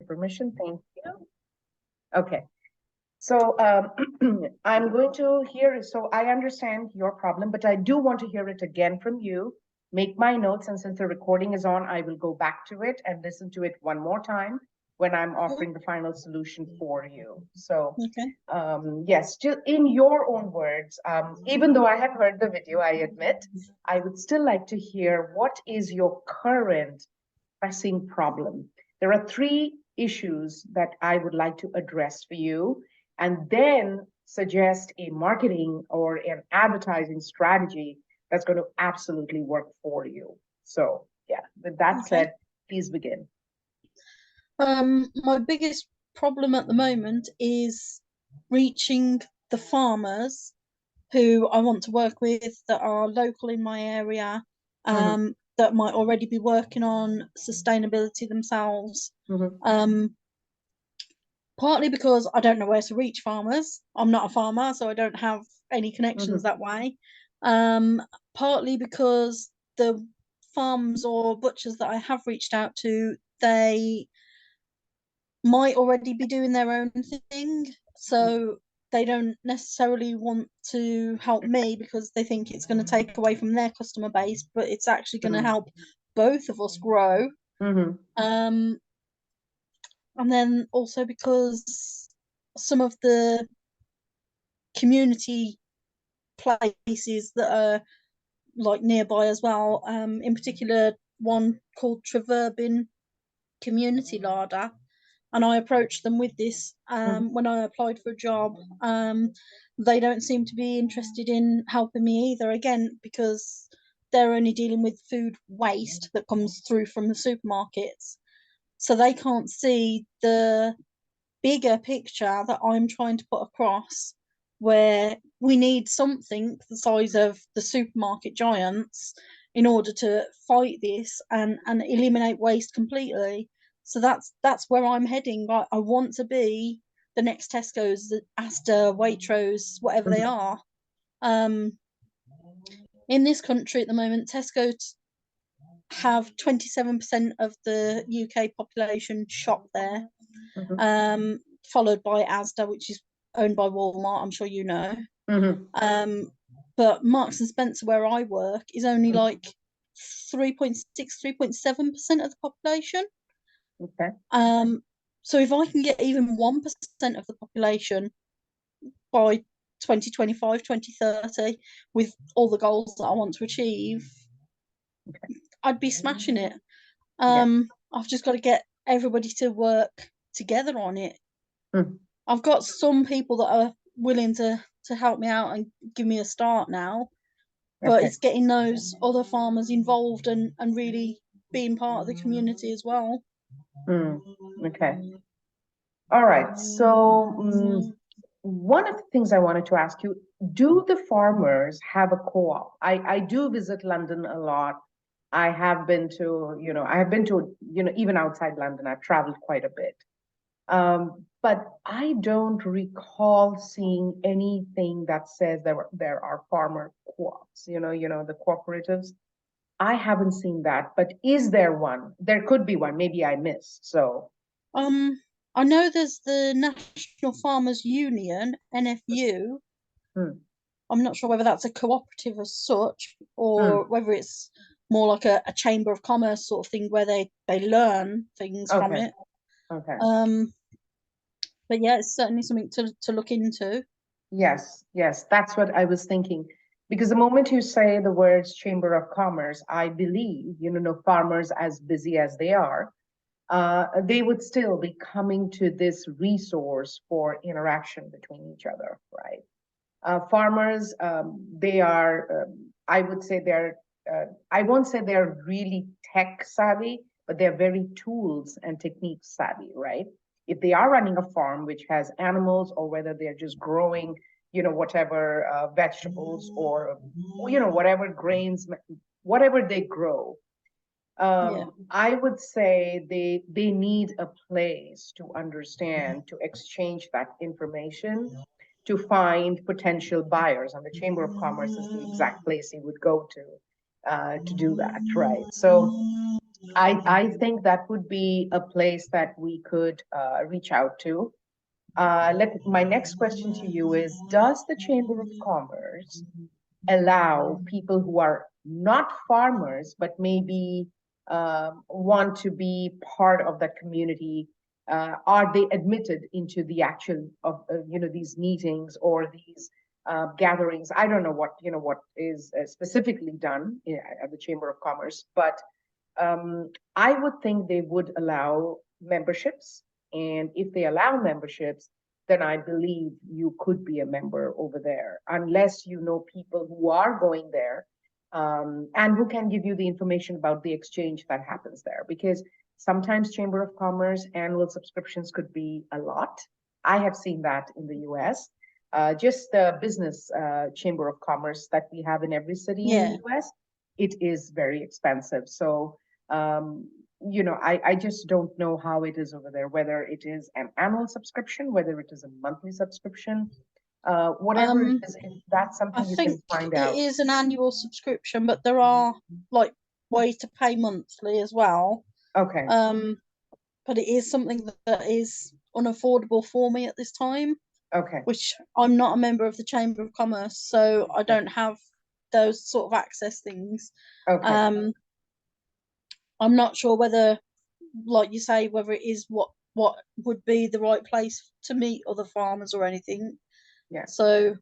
permission. Thank you. Okay. So I'm going to hear, so I understand your problem, but I do want to hear it again from you. Make my notes, and since the recording is on, I will go back to it and listen to it one more time when I'm offering the final solution for you. So yes, just in your own words, even though I have heard the video, I admit, I would still like to hear what is your current pressing problem. There are three issues that I would like to address for you, and then suggest a marketing or an advertising strategy that's going to absolutely work for you. So yeah, with that said, please begin. My biggest problem at the moment is reaching the farmers who I want to work with that are local in my area, that might already be working on sustainability themselves. Partly because I don't know where to reach farmers. I'm not a farmer, so I don't have any connections that way. Partly because the farms or butchers that I have reached out to, they might already be doing their own thing, so they don't necessarily want to help me because they think it's going to take away from their customer base, but it's actually going to help both of us grow. And then also because some of the community places that are like nearby as well, in particular one called Treverbin Community Larder, and I approached them with this when I applied for a job. They don't seem to be interested in helping me either, again because they're only dealing with food waste that comes through from the supermarkets, so they can't see the bigger picture that I'm trying to put across, where we need something the size of the supermarket giants in order to fight this and eliminate waste completely. So that's where I'm heading. I want to be the next Tesco's, the Asda, Waitrose, whatever they are. In this country at the moment, Tesco's have 27% of the UK population shop there, followed by Asda, which is owned by Walmart, I'm sure you know. But Marks and Spencer, where I work, is only like 3.6, 3.7% of the population. So if I can get even 1% of the population by 2025, 2030, with all the goals that I want to achieve, I'd be smashing it. I've just got to get everybody to work together on it. I've got some people that are willing to help me out and give me a start now, but it's getting those other farmers involved and really being part of the community as well. Okay. All right. So one of the things I wanted to ask you, do the farmers have a co-op? I do visit London a lot. I have been to, even outside London, I've traveled quite a bit. But I don't recall seeing anything that says there are farmer co-ops, the cooperatives. I haven't seen that, but is there one? There could be one. Maybe I missed. So, I know there's the National Farmers Union, NFU. I'm not sure whether that's a cooperative as such, or whether it's more like a chamber of commerce sort of thing where they learn things from it. But yeah, it's certainly something to look into. Yes, that's what I was thinking. Because the moment you say the words Chamber of Commerce, I believe, farmers, as busy as they are, they would still be coming to this resource for interaction between each other, right? Farmers, they are, I would say I won't say they're really tech savvy, but they're very tools and technique savvy, right? If they are running a farm which has animals, or whether they're just growing, whatever vegetables or, whatever grains, whatever they grow, I would say they need a place to understand, to exchange that information, to find potential buyers. And the Chamber of Commerce is the exact place you would go to do that, right? So I think that would be a place that we could reach out to. My next question to you is, does the Chamber of Commerce allow people who are not farmers, but maybe want to be part of that community? Are they admitted into the actual of these meetings or these gatherings? I don't know what is specifically done at the Chamber of Commerce, but I would think they would allow memberships. And if they allow memberships, then I believe you could be a member over there, unless you know people who are going there and who can give you the information about the exchange that happens there. Because sometimes Chamber of Commerce annual subscriptions could be a lot. I have seen that in the US. Just the business Chamber of Commerce that we have in every city in the US, it is very expensive. So I just don't know how it is over there, whether it is an annual subscription, whether it is a monthly subscription, whatever it is, if that's I something you think can find it out. is an annual subscription, but there are like ways to pay monthly as well. Okay, But it is something that is unaffordable for me at this time, okay, which I'm not a member of the Chamber of Commerce, so I don't have those sort of access things. okay. I'm not sure whether, like you say, whether it is what would be the right place to meet other farmers or anything. Yeah, So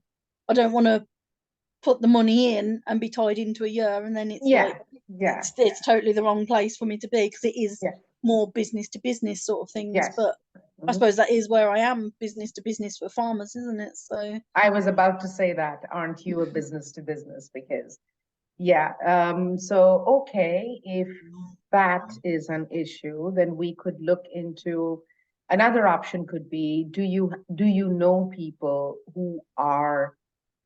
I don't want to put the money in and be tied into a year, and then it's yeah, like yeah, it's totally the wrong place for me to be, because it is yeah, more business to business sort of things. yes. But I Mhm. suppose that is where I am, business to business for farmers, isn't it? So I was about to say that, aren't you a business to business? Because, yeah, so okay, if that is an issue, then we could look into another option could be, do you know people who are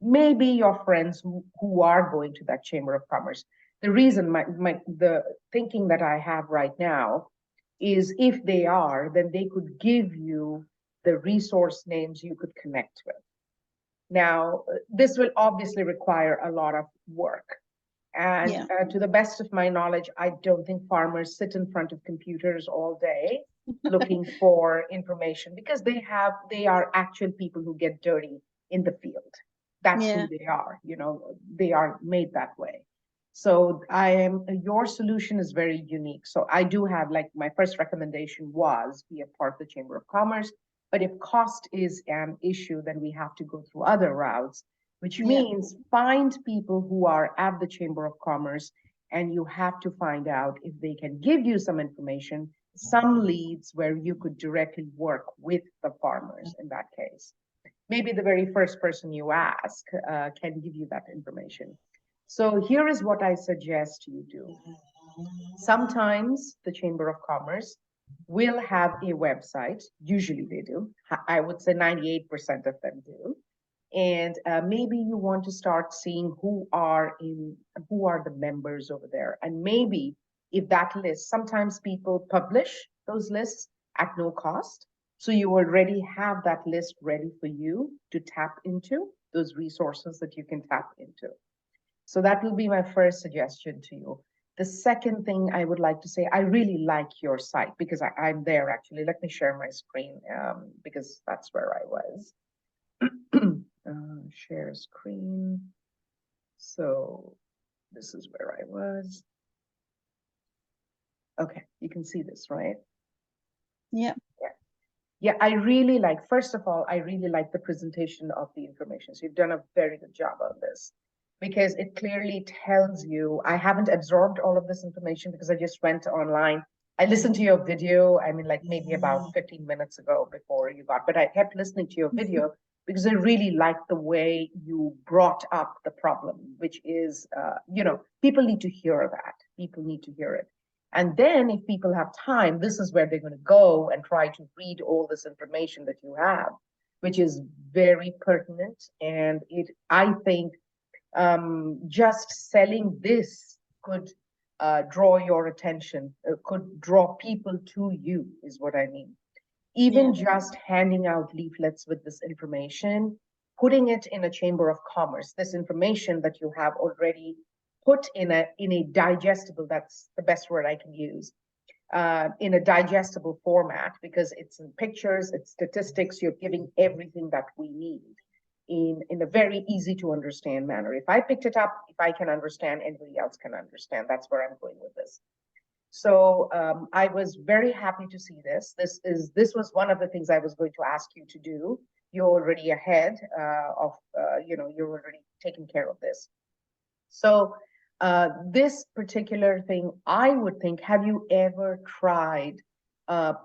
maybe your friends who are going to that Chamber of Commerce? The reason the thinking that I have right now is if they are, then they could give you the resource names you could connect with. Now, this will obviously require a lot of work. And yeah, to the best of my knowledge, I don't think farmers sit in front of computers all day looking for information, because they are actual people who get dirty in the field. That's who yeah, they are. They are made that way. So your solution is very unique. So I do have, like, my first recommendation was be a part of the Chamber of Commerce. But if cost is an issue, then we have to go through other routes, which yeah, means find people who are at the Chamber of Commerce, and you have to find out if they can give you some information, some leads where you could directly work with the farmers in that case. Maybe the very first person you ask can give you that information. So here is what I suggest you do. Sometimes the Chamber of Commerce will have a website. Usually they do. I would say 98% of them do. And maybe you want to start seeing who are the members over there. And maybe if that list, sometimes people publish those lists at no cost. So you already have that list ready for you to tap into, those resources that you can tap into. So that will be my first suggestion to you. The second thing I would like to say, I really like your site because I'm there actually. Let me share my screen because that's where I was. Share screen. So this is where I was. Okay, you can see this, right? yeah, Yeah. Yeah, I really like, first of all, I really like the presentation of the information. So you've done a very good job on this because it clearly tells you, I haven't absorbed all of this information because I just went online. I listened to your video, I mean, like maybe about 15 minutes ago before you got, but I kept listening to your video because I really liked the way you brought up the problem, which is, people need to hear that. People need to hear it. And then if people have time, this is where they're going to go and try to read all this information that you have, which is very pertinent. And I think just selling this could draw your attention, could draw people to you, is what I mean. Even yeah, just handing out leaflets with this information, putting it in a Chamber of Commerce, this information that you have already put in a digestible, that's the best word I can use, in a digestible format, because it's in pictures, it's statistics, you're giving everything that we need in a very easy to understand manner. If I picked it up, if I can understand, anybody else can understand. That's where I'm going with this. So I was very happy to see this. This was one of the things I was going to ask you to do. You're already ahead of, you're already taking care of this. So this particular thing, I would think, have you ever tried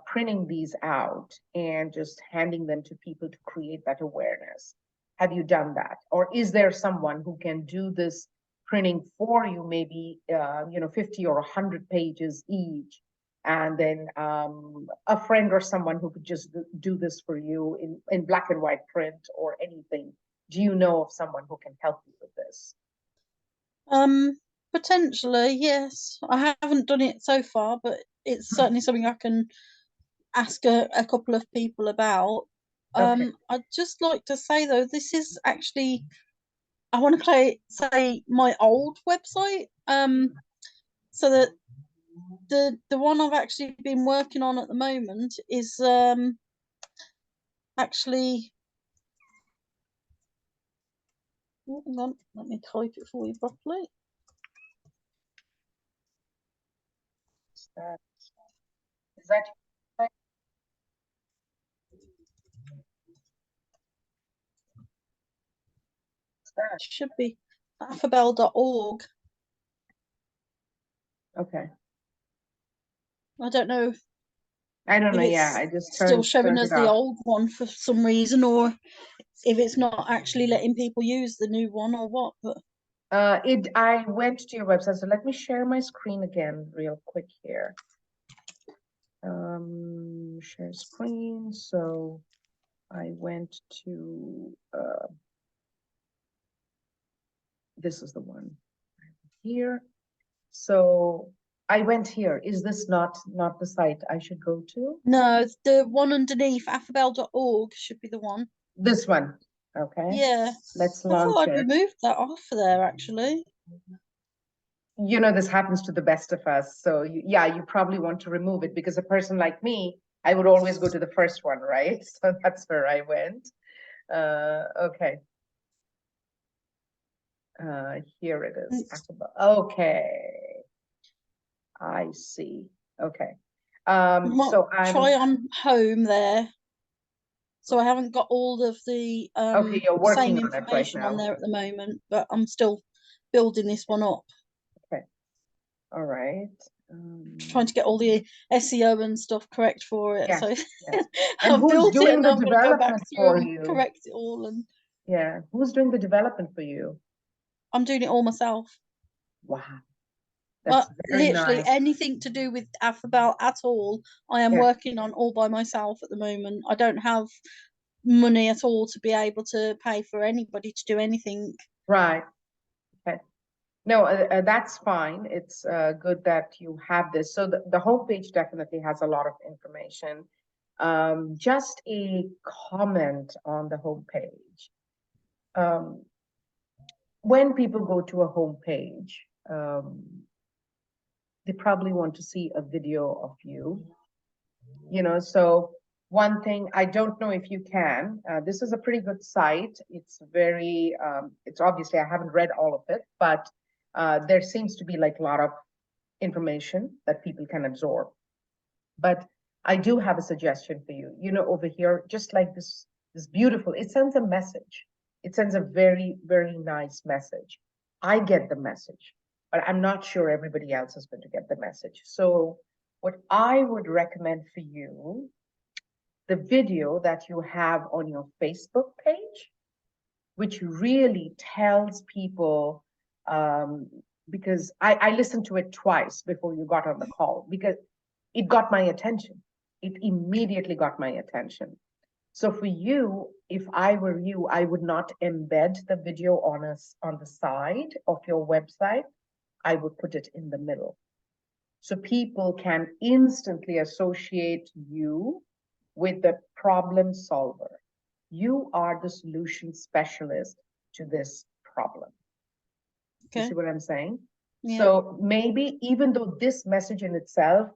printing these out and just handing them to people to create that awareness? Have you done that? Or is there someone who can do this printing for you, maybe 50 or 100 pages each, and then a friend or someone who could just do this for you in black and white print or anything? Do you know of someone who can help you with this? Potentially, yes. I haven't done it so far, but it's certainly something I can ask a couple of people about. Okay. I'd just like to say though, this is actually, I want to say my old website. So that the one I've actually been working on at the moment is actually, oh, hang on, let me type it for you properly. Is that Should be affabelle.org. okay? I don't know I don't know. if Yeah, it's I just still showing turned us it the off. old one for some reason, or if it's not actually letting people use the new one or what. But I went to your website, so let me share my screen again real quick here. Share screen. So I went to this is the one here. So I went here. Is this not the site I should go to? no, the one underneath affabelle.org should be the one. This one. Okay. Yeah, Let's I thought launch I'd it. removed that off there actually. This happens to the best of us. So yeah, you probably want to remove it, because a person like me, I would always go to the first one, right? So that's where I went. Okay. Here it is. Okay. I see. Okay. So Try I'm on home there. So I haven't got all of the okay. You're same working on it right information on now. there at the moment, but I'm still building this one up. Okay. All right. Trying to get all the SEO and stuff correct for it. Yes. So Yes. And I've who's built it doing and the I'm going to go back development through for and you? correct it all. And Yeah. Who's doing the development for you? I'm doing it all myself. Wow. But That's very literally nice. anything to do with Affabelle at all, I am Yeah. working on all by myself at the moment. I don't have money at all to be able to pay for anybody to do anything. Right. Okay. No, that's fine. It's good that you have this. So the homepage definitely has a lot of information. Just a comment on the homepage. When people go to a homepage, they probably want to see a video of you. So one thing, I don't know if you can, this is a pretty good site. It's very, it's obviously, I haven't read all of it, but there seems to be like a lot of information that people can absorb. But I do have a suggestion for you. Over here, just like this beautiful, it sends a message. It sends a very, very nice message. I get the message, but I'm not sure everybody else is going to get the message. So what I would recommend for you, the video that you have on your Facebook page, which really tells people, because I listened to it twice before you got on the call, because it got my attention. It immediately got my attention. So for you, if I were you, I would not embed the video on the side of your website. I would put it in the middle. So people can instantly associate you with the problem solver. You are the solution specialist to this problem. You Okay. see what I'm saying? Yeah. So maybe even though this message in itself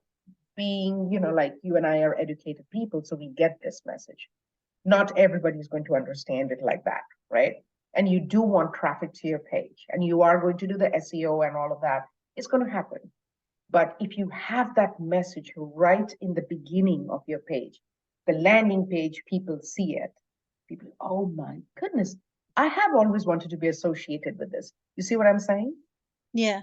being, like you and I are educated people, so we get this message. Not everybody is going to understand it like that, right? And you do want traffic to your page, and you are going to do the SEO and all of that. It's going to happen. But if you have that message right in the beginning of your page, the landing page, people see it. People, oh my goodness, I have always wanted to be associated with this. You see what I'm saying? Yeah.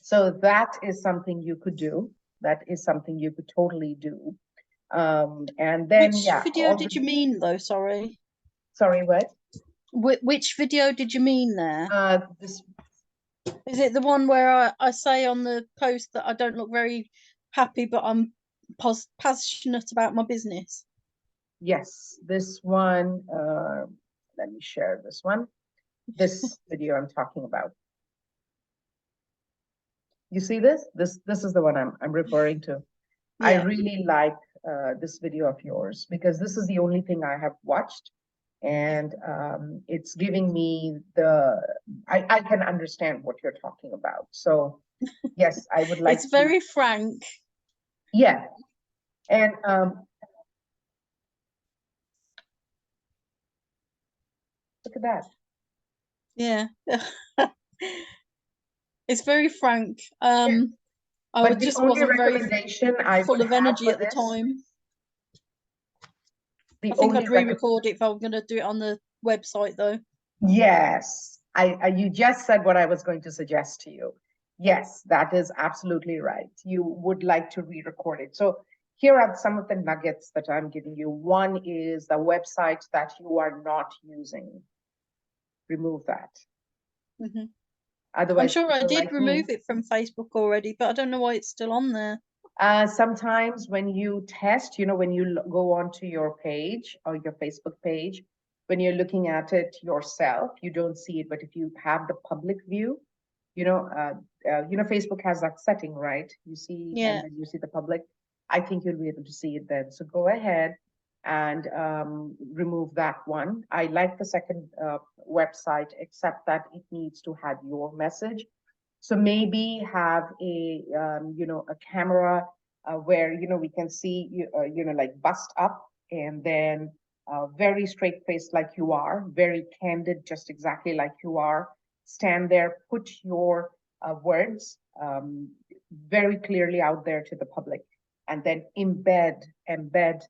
So that is something you could do. That is something you could totally do. And then, Which yeah. video did you mean though? Sorry. Sorry, what? Which video did you mean there? This. Is it the one where I say on the post that I don't look very happy, but I'm passionate about my business? Yes, this one. Let me share this one. This video I'm talking about. You see this? This is the one I'm referring to. I Yeah. really like this video of yours because this is the only thing I have watched, and it's giving me I can understand what you're talking about. So yes, I would like It's to. very frank. Yeah, and look at that. Yeah. It's very frank. Yeah. I But the just only wasn't very recommendation I full would of have energy for at the this, time. the I think only I'd re-record it if I were going to do it on the website though. yes, you just said what I was going to suggest to you. Yes, that is absolutely right. You would like to re-record it. So here are some of the nuggets that I'm giving you. One is the website that you are not using. Remove that. Hmm. I'm Otherwise, sure I people did like me. remove it from Facebook already, but I don't know why it's still on there. Sometimes when you test, when you go onto your page or your Facebook page, when you're looking at it yourself, you don't see it. But if you have the public view, Facebook has that setting, right? You see, and Yeah. then you see the public. I think you'll be able to see it then. So go ahead and remove that one. I like the second website, except that it needs to have your message. So maybe have a camera where, we can see, like bust up, and then very straight faced like you are, very candid, just exactly like you are. Stand there, put your words very clearly out there to the public, and then embed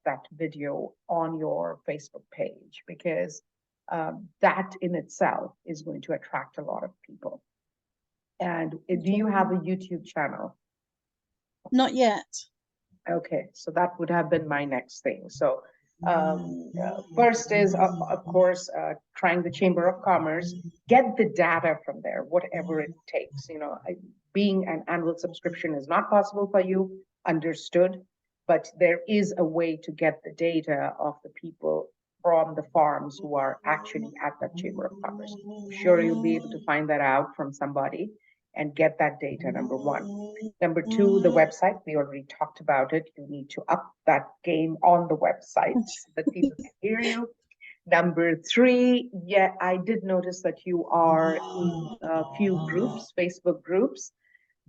that video on your Facebook page, because that in itself is going to attract a lot of people. And do you have a YouTube channel? Not yet. Okay, so that would have been my next thing. So first is, of course, trying the Chamber of Commerce, get the data from there, whatever it takes. Being an annual subscription is not possible for you, understood, but there is a way to get the data of the people from the farms who are actually at that Chamber of Commerce. I'm sure you'll be able to find that out from somebody and get that data, number one. Number two, the website. We already talked about it. You need to up that game on the website so that people can hear you. Number three, yeah, I did notice that you are in a few groups, Facebook groups,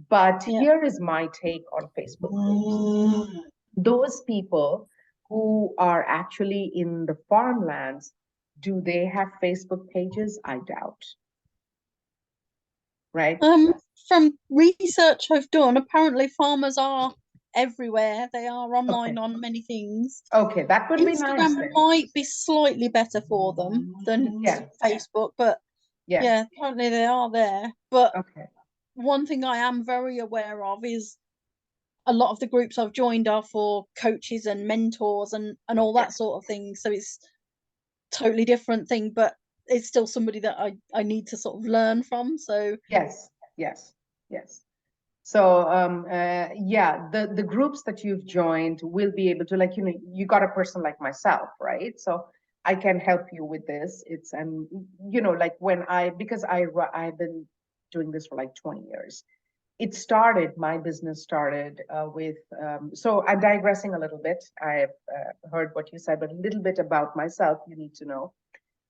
but Yeah. here is my take on Facebook groups. Those people who are actually in the farmlands, do they have Facebook pages? I doubt. Right? From research I've done, apparently farmers are everywhere. They are online Okay. on many things. Okay, that would be nice Instagram then. might be slightly better for them than Yeah. Facebook, but yeah, apparently they are there. But Okay. one thing I am very aware of is a lot of the groups I've joined are for coaches and mentors and all that sort of thing. So it's totally different thing, but it's still somebody that I need to sort of learn from. So Yes, yes, yes. So yeah, the groups that you've joined will be able to, like, you got a person like myself, right? So I can help you with this. It's like when because I've been doing this for like 20 years. My business started with, so I'm digressing a little bit. I've heard what you said, but a little bit about myself you need to know.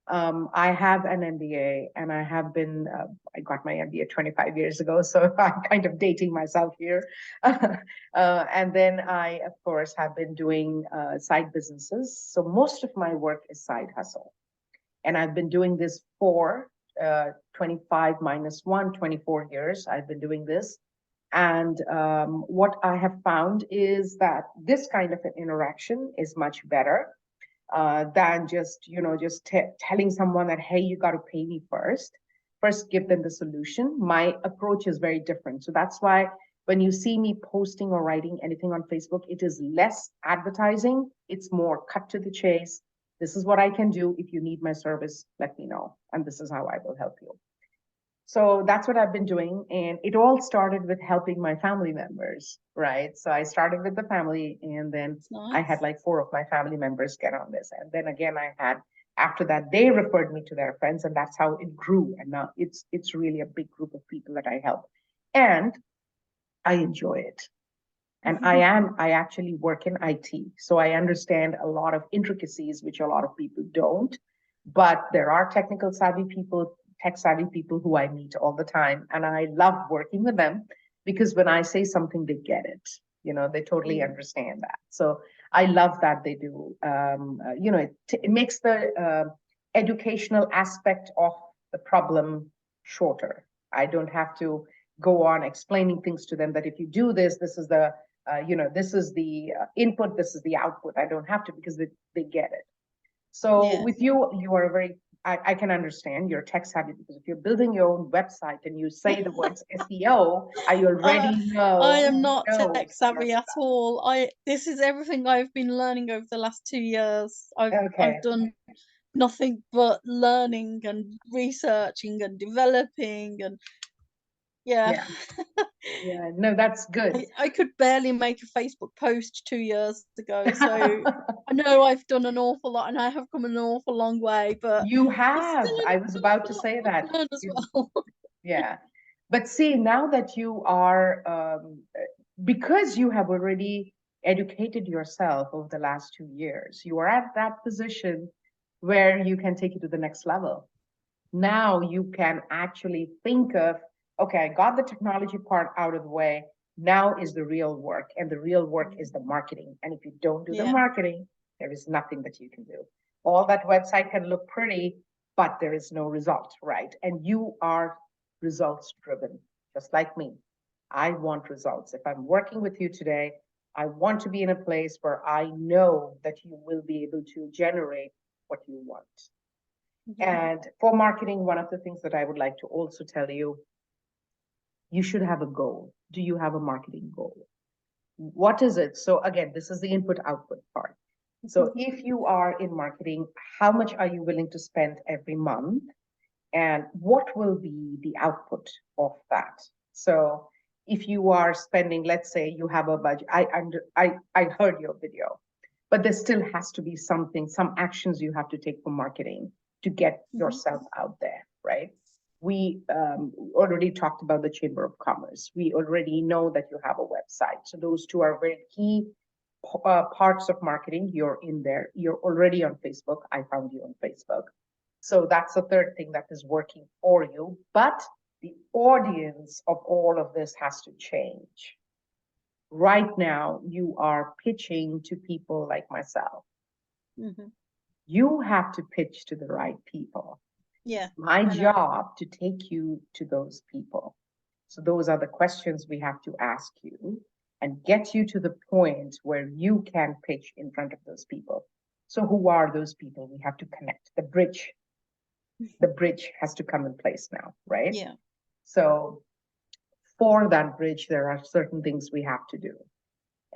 I have an MBA, and I have been, I got my MBA 25 years ago, so I'm kind of dating myself here. And then I, of course, have been doing side businesses. So most of my work is side hustle. And I've been doing this for 25 minus 1, 24 years. I've been doing this. And what I have found is that this kind of an interaction is much better than just, just telling someone that, hey, you got to pay me first give them the solution. My approach is very different. So that's why when you see me posting or writing anything on Facebook, it is less advertising. It's more cut to the chase. This is what I can do. If you need my service, let me know, and this is how I will help you. So that's what I've been doing. And it all started with helping my family members, right? So I started with the family, and then I had Nice. like 4 of my family members get on this. And then again, after that, they referred me to their friends, and that's how it grew. And now it's really a big group of people that I help. And I enjoy it. And I actually work in IT. So I understand a lot of intricacies, which a lot of people don't. But there are technical savvy people, tech savvy people who I meet all the time. And I love working with them because when I say something, they get it. They totally understand that. So I love that they do. It makes the educational aspect of the problem shorter. I don't have to go on explaining things to them that if you do this, this is the this is the input, this is the output. I don't have to, because they get it. So Yes. with you, you are very, I can understand you're tech savvy, because if you're building your own website and you say the words SEO, I already I know am not know tech savvy your at stuff. all. This is everything I've been learning over the last 2 years. Okay. I've done nothing but learning and researching and developing, and yeah. Yeah. Yeah. No, that's good. I could barely make a Facebook post 2 years ago, so I know I've done an awful lot and I have come an awful long way, but You there's have. still I an was about to awful lot say more that. to learn as You, well. yeah. But see, now that you are, because you have already educated yourself over the last 2 years, you are at that position where you can take it to the next level. Now you can actually think of, okay, I got the technology part out of the way. Now is the real work, and the real work is the marketing. And if you don't do the Yeah. marketing, there is nothing that you can do. All that website can look pretty, but there is no result, right? And you are results driven, just like me. I want results. If I'm working with you today, I want to be in a place where I know that you will be able to generate what you want. And for marketing, one of the things that I would like to also tell you, you should have a goal. Do you have a marketing goal? What is it? So again, this is the input output part. So if you are in marketing, how much are you willing to spend every month? And what will be the output of that? So if you are spending, let's say you have a budget, I heard your video, but there still has to be something, some actions you have to take for marketing to get yourself out there, right? We already talked about the Chamber of Commerce. We already know that you have a website. So those two are very key parts of marketing. You're in there. You're already on Facebook. I found you on Facebook. So that's the third thing that is working for you. But the audience of all of this has to change. Right now, you are pitching to people like myself. You have to pitch to the right people. Yeah. My job to take you to those people. So those are the questions we have to ask you and get you to the point where you can pitch in front of those people. So who are those people? We have to connect. The bridge has to come in place now, right? Yeah. So for that bridge, there are certain things we have to do.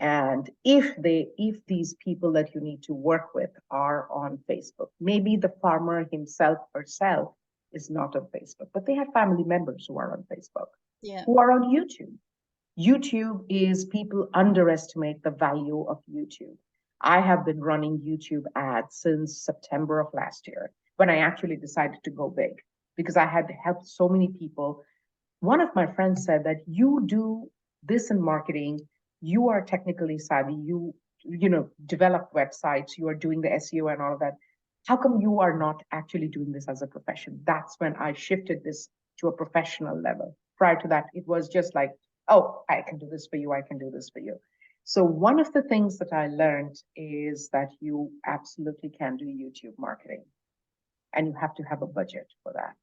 And if these people that you need to work with are on Facebook, maybe the farmer himself herself is not on Facebook, but they have family members who are on Facebook, who are on YouTube. YouTube is, people underestimate the value of YouTube. I have been running YouTube ads since September of last year, when I actually decided to go big, because I had helped so many people. One of my friends said that you do this in marketing, you are technically savvy, you develop websites, you are doing the SEO and all of that. how come you are not actually doing this as a profession? That's when I shifted this to a professional level. Prior to that, it was just like, oh, I can do this for you, I can do this for you. So one of the things that I learned is that you absolutely can do YouTube marketing, and you have to have a budget for that.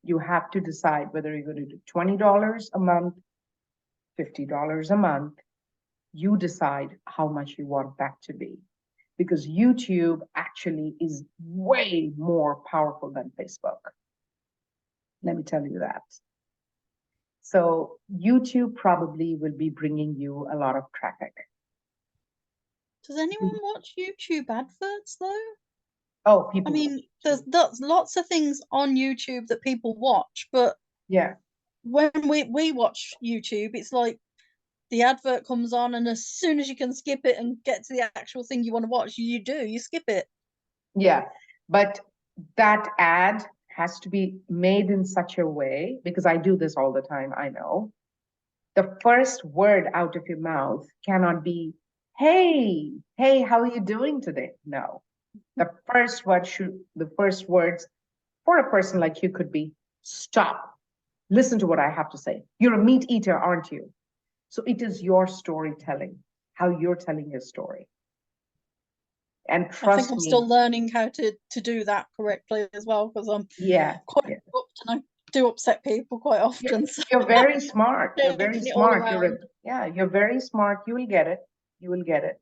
You have to decide whether you're going to do $20 a month, $50 a month. You decide how much you want that to be, because YouTube actually is way more powerful than Facebook. Let me tell you that. So YouTube probably will be bringing you a lot of traffic. Does anyone watch YouTube adverts though? Oh, people. I mean, there's lots of things on YouTube that people watch, but yeah, when we watch YouTube, it's like the advert comes on, and as soon as you can skip it and get to the actual thing you want to watch, you skip it. yeah. But that ad has to be made in such a way, because I do this all the time, I know. The first word out of your mouth cannot be, hey, how are you doing today? No. The first words for a person like you could be, stop, listen to what I have to say. You're a meat eater, aren't you? So it is your storytelling, how you're telling your story. And I think trust I'm me, still learning how to do that correctly as well, because I'm quite abrupt and I do upset people quite often. You're very smart. You're very Changing it all smart. around. You're very smart. You will get it. You will get it.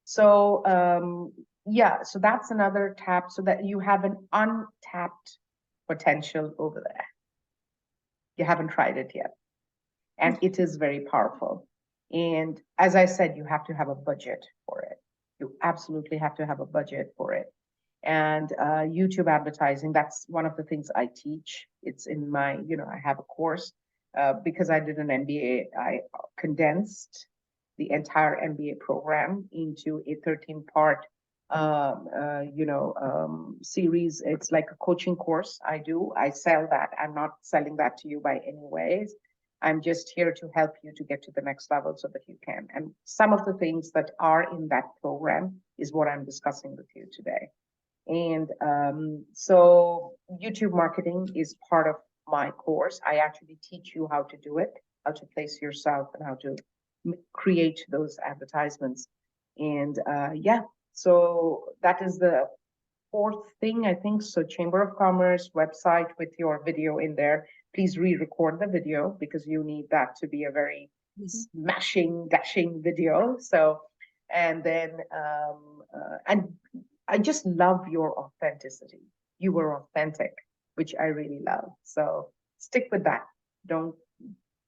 So so that's another tap, so that you have an untapped potential over there. You haven't tried it yet. And it is very powerful. And as I said, you have to have a budget for it. You absolutely have to have a budget for it. And YouTube advertising, that's one of the things I teach. It's in my, I have a course because I did an MBA. I condensed the entire MBA program into a 13-part, series. It's like a coaching course I do. I sell that. I'm not selling that to you by any ways. I'm just here to help you to get to the next level so that you can. And some of the things that are in that program is what I'm discussing with you today. And so YouTube marketing is part of my course. I actually teach you how to do it, how to place yourself, and how to create those advertisements. And so that is the fourth thing, I think. So Chamber of Commerce website with your video in there. Please re-record the video, because you need that to be a very smashing, dashing video. So, and then, and I just love your authenticity. You were authentic, which I really love. So stick with that. Don't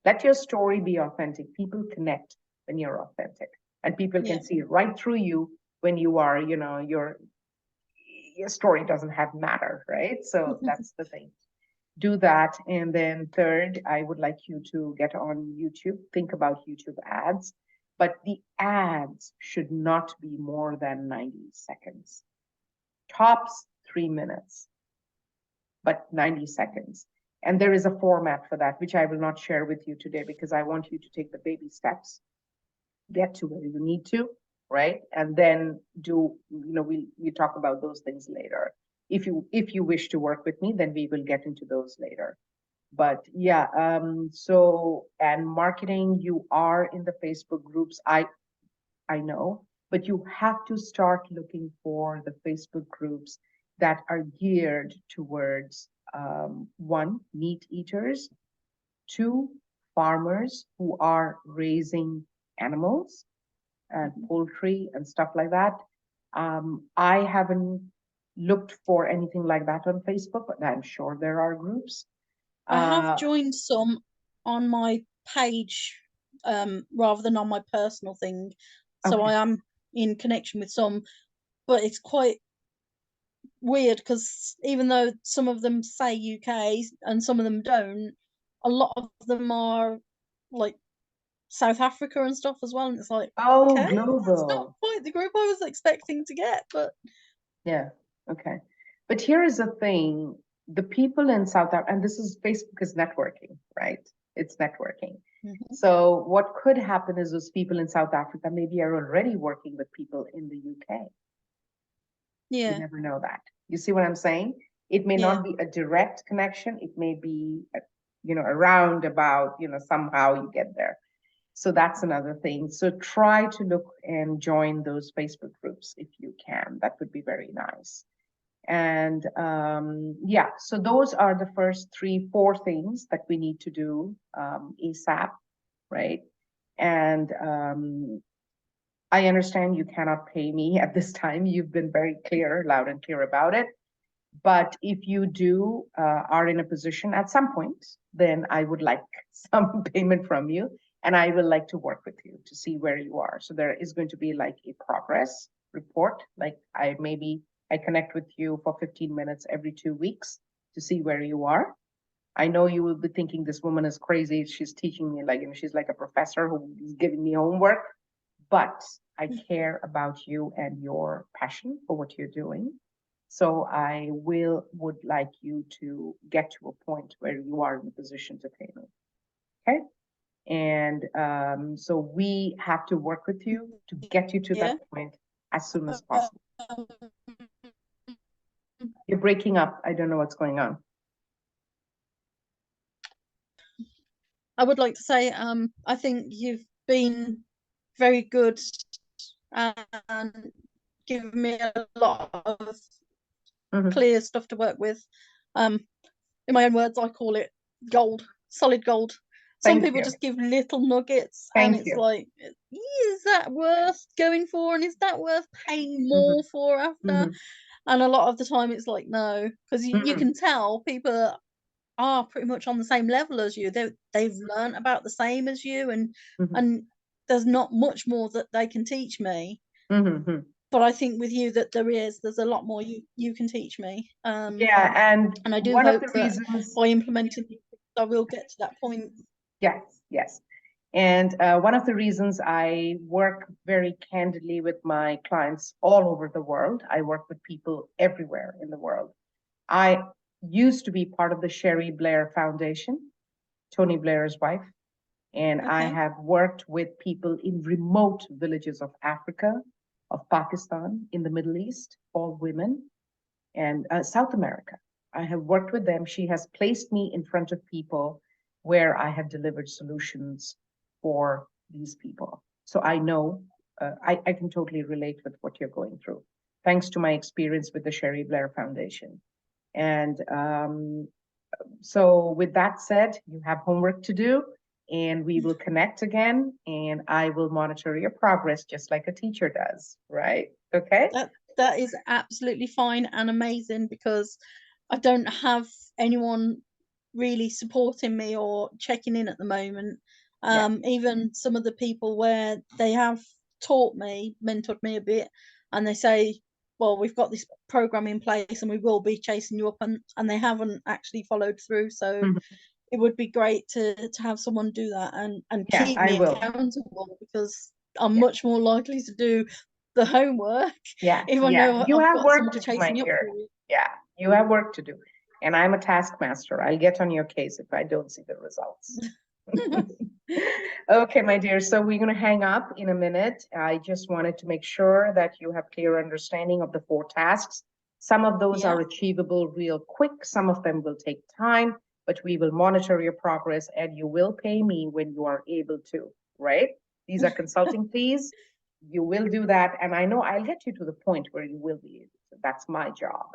let your story be authentic. People connect when you're authentic, and people can see right through you when you are, your story doesn't have matter, right? So that's the thing. Do that. And then third, I would like you to get on YouTube. Think about YouTube ads, but the ads should not be more than 90 seconds. Tops 3 minutes, but 90 seconds. And there is a format for that, which I will not share with you today, because I want you to take the baby steps, get to where you need to, right? And then we talk about those things later. If you wish to work with me, then we will get into those later. But so, and marketing, you are in the Facebook groups. I know, but you have to start looking for the Facebook groups that are geared towards one, meat eaters, two, farmers who are raising animals and poultry and stuff like that. I haven't looked for anything like that on Facebook, but I'm sure there are groups. I have joined some on my page rather than on my personal thing. So I am in connection with some, but it's quite weird, because even though some of them say UK and some of them don't, a lot of them are like South Africa and stuff as well. And it's like, okay, that's not quite the group I was expecting to get, but yeah, okay. But here is the thing, the people in South Africa, and this is, Facebook is networking, right? It's networking. So what could happen is those people in South Africa maybe are already working with people in the UK. You Yeah. never know that. You see what I'm saying? It may Yeah. not be a direct connection. It may be, a roundabout, somehow you get there. So that's another thing. So try to look and join those Facebook groups if you can. That would be very nice. And yeah, so those are the first 3, 4 things that we need to do ASAP, right? And I understand you cannot pay me at this time. You've been very clear, loud and clear about it. But if you do are in a position at some point, then I would like some payment from you, and I will like to work with you to see where you are. So there is going to be like a progress report. Like I connect with you for 15 minutes every 2 weeks to see where you are. I know you will be thinking this woman is crazy. She's teaching me like, she's like a professor who is giving me homework, but I care about you and your passion for what you're doing. So I would like you to get to a point where you are in a position to pay me. Okay. And so we have to work with you to get you to Yeah. that point as soon as possible. You're breaking up. I don't know what's going on. I would like to say, I think you've been very good and given me a lot of clear stuff to work with. In my own words, I call it gold, solid gold. Some people just give little nuggets, and it's like, is that worth going for, and is that worth paying more for after? And a lot of the time, it's like no, because you can tell people are pretty much on the same level as you. They've learned about the same as you, and there's not much more that they can teach me. But I think with you that there's a lot more you can teach me. Yeah, and I do one of hope the that reasons by implementing these things, I will get to that point. Yes. And one of the reasons I work very candidly with my clients all over the world, I work with people everywhere in the world. I used to be part of the Sherry Blair Foundation, Tony Blair's wife, and I have worked with people in remote villages of Africa, of Pakistan, in the Middle East, all women, and South America. I have worked with them. She has placed me in front of people where I have delivered solutions for these people. So I know I can totally relate with what you're going through, thanks to my experience with the Sherry Blair Foundation. And so, with that said, you have homework to do, and we will connect again, and I will monitor your progress just like a teacher does, right? Okay. That is absolutely fine and amazing, because I don't have anyone really supporting me or checking in at the moment. Even some of the people where they have mentored me a bit, and they say, well, we've got this program in place and we will be chasing you up, and they haven't actually followed through. So it would be great to have someone do that and keep me accountable, because I'm much more likely to do the homework if I know You I've have got work someone to do, my chasing up dear. for it. Yeah, you have work to do. And I'm a taskmaster. I'll get on your case if I don't see the results. Okay, my dear. So we're going to hang up in a minute. I just wanted to make sure that you have clear understanding of the 4 tasks. Some of those are achievable real quick. Some of them will take time, but we will monitor your progress and you will pay me when you are able to, right? These are consulting fees. You will do that. And I know I'll get you to the point where you will be able to. That's my job.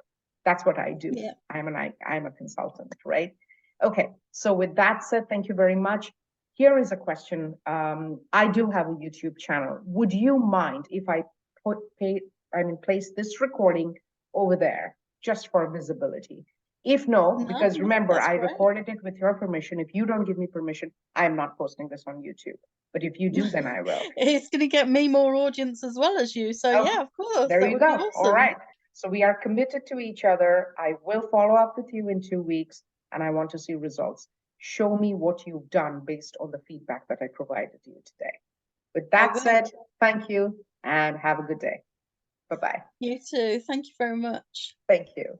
That's what I do. I'm a consultant, right? Okay. So with that said, thank you very much. Here is a question. I do have a YouTube channel. Would you mind if I place this recording over there just for visibility? If no, because remember, I recorded it with your permission. If you don't give me permission, I'm not posting this on YouTube. But if you do, then I will. It's going to get me more audience as well as you. So yeah, of course. There that you would go. Be awesome. All right. So we are committed to each other. I will follow up with you in 2 weeks, and I want to see results. Show me what you've done based on the feedback that I provided you today. With that said, thank you and have a good day. Bye-bye. You too. Thank you very much. Thank you.